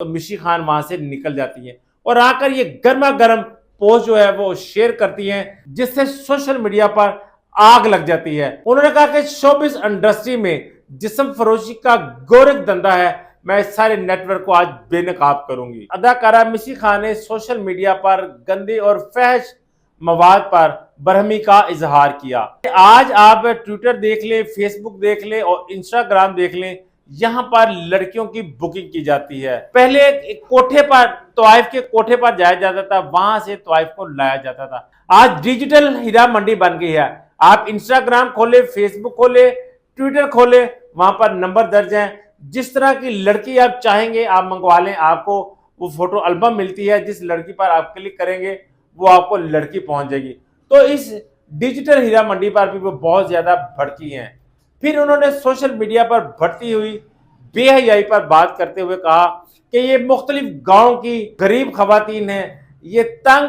तो मिशी खान वहां से निकल जाती हैं और आकर ये गर्मा गर्म पोस्ट जो है वो शेयर करती हैं, जिससे सोशल मीडिया पर आग लग जाती है। उन्होंने कहा कि शोबिस इंडस्ट्री में जिस्म फरोशी का गोरख धंधा है, मैं इस सारे नेटवर्क को आज बेनकाब करूंगी। अदाकारा मिशी खान ने सोशल मीडिया पर गंदे और फहश मवाद पर बरहमी का इजहार किया। आज आप ट्विटर देख लें, फेसबुक देख लें और इंस्टाग्राम देख लें, यहाँ पर लड़कियों की बुकिंग की जाती है। पहले एक कोठे पर, तवाइफ के कोठे पर जाया जाता था, वहां से तवाइफ को लाया जाता था। आज डिजिटल हीरा मंडी बन गई है। आप इंस्टाग्राम खोले, फेसबुक खोले, ट्विटर खोले, वहां पर नंबर दर्ज है। जिस तरह की लड़की आप चाहेंगे आप मंगवा लें, आपको वो फोटो एल्बम मिलती है। जिस लड़की पर आप क्लिक करेंगे वो आपको लड़की पहुंच जाएगी। तो इस डिजिटल हीरा मंडी पर भी वो बहुत ज्यादा भड़की हैं। फिर उन्होंने सोशल मीडिया पर बढ़ती हुई बेहयाई पर बात करते हुए कहा कि ये मुख्तलिफ गांव की गरीब खवातीन हैं, ये तंग